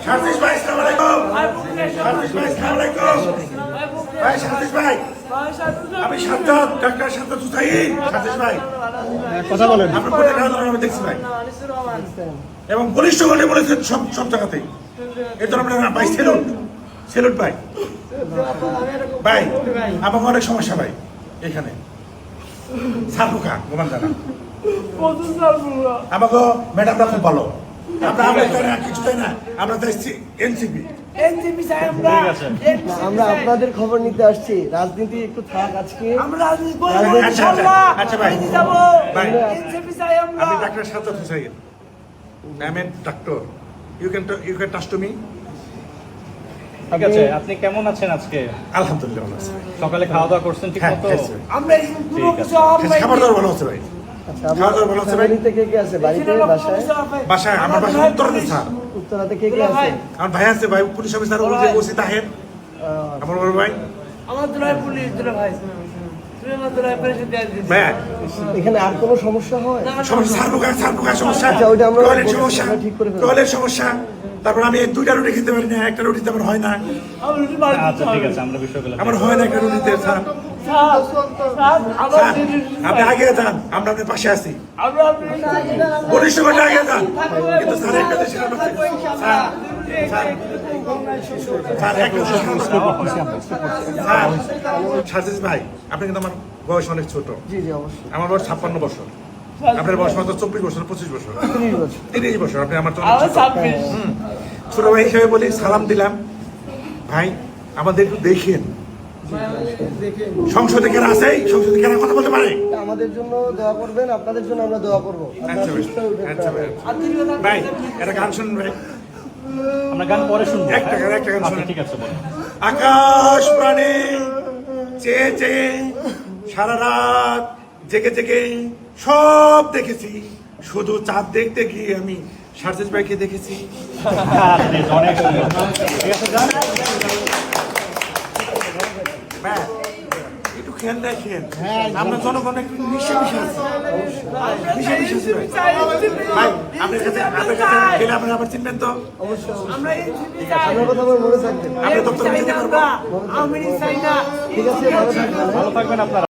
সার্জিস ভাই আসসালামু আলাইকুম। সার্জিস ভাই আসসালামু আলাইকুম। ভাই সার্জিস ভাই, আমি সাজ্জাদ, ডাক্তার সাজ্জাদ হুসাইন। সার্জিস ভাই কথা বলেন। আপনার প্রত্যেক আন্দোলন আমি দেখছি ভাই, এবং পুলিশ সংগঠনে বলেছেন সব জায়গাতেই। এর জন্য আপনার ভাই সেলুট ভাই। ভাই আমাকে অনেক সমস্যা ভাই এখানে, সারফুকা গোমান জানা আমাকে ম্যাডামরা খুব ভালো। আমরা কিছু তাই না, আমরা দেখছি এনসিপি। আমরা আপনাদের খবর নিতে আসছি। রাজনীতি একটু থাক আজকে। আচ্ছা ভাই, আমি doctor Sajjad Hussain. I am a doctor. You can touch to me. ঠিক আছে, আপনি কেমন আছেন আজকে? আলহামদুলিল্লাহ ভালো আছি। সকালে খাওয়া দাওয়া করছেন ঠিক হ্যাঁ, মতো? খাবার দাবার ভালো আছে ভাই। আচ্ছা, খাওয়া দাওয়া ভালো আছে ভাই। বাড়িতে কে কে আছে? বাড়িতে, বাসায়? বাসায়, আমার বাসা উত্তরাতে স্যার। উত্তরাতে কে কে আছে? আমার ভাই আছে ভাই, পুলিশ অফিসার ওসি তাহের, আমার বড় ভাই। ভাই এখানে আর কোনো সমস্যা হয়? সমস্যা সারফুকা সমস্যা, আচ্ছা, ওইটা আমরা টয়লেট সমস্যা, আমরা ঠিক করে ফেলবো। টয়লেট সমস্যা। তারপর আমি দুইটা রুটি খেতে পারি না, একটা রুটিতে আমার হয় না। আচ্ছা ঠিক আছে, আমরা বিষয়গুলো আমার হয় না একটা রুটিতে স্যার। স্যার, আপনি আগে যান, আমরা আপনার পাশে আছি। পুলিশ সংগঠনে আগে যান, কিন্তু স্যার একটা দেশের সার্জিস ভাই, আপনি কিন্তু আমার বয়স অনেক ছোট। জি জি অবশ্যই। আমার বয়স 56 বছর, আপনার বয়স মাত্র 24 বছর 25 বছর 30 বছর। 30 বছর। আপনি আমার ছোট ভাই হিসেবে বলি, সালাম দিলাম। ভাই আমাদের একটু দেখেন, সংসদে কেন আছে, সংসদে কেন কথা বলতে পারে। আমাদের জন্য দোয়া করবেন, আপনাদের জন্য আমরা দোয়া করবো। আচ্ছা ভাই, আচ্ছা ভাই, ভাই একটা গান শুনুন ভাই। আমরা গান পরে শুনবো। একটা গান আচ্ছা, শুনুন। ঠিক আছে বলেন। আকাশ প্রাণে চেয়ে চেয়ে সারা রাত জেগে জেগে সব দেখেছি, শুধু চাঁদ দেখতে গিয়ে আমি সার্জিস ভাইকে দেখেছি। অনেক সুন্দর। ঠিক আছে, যান। ভাই, একটু খেয়াল রাখেন, আমরা জনগণ একটু মিশে মিশে আছি, মিশে মিশে আছি ভাই। ভাই আপনার কাছে গেলে আপনার আবার চিনবেন তো? আপনার কথা আমার মনে থাকবে। আপনি দপ্তরে যেতে পারবো। ঠিক আছে, ভালো থাকবেন। ভালো থাকবেন আপনারা।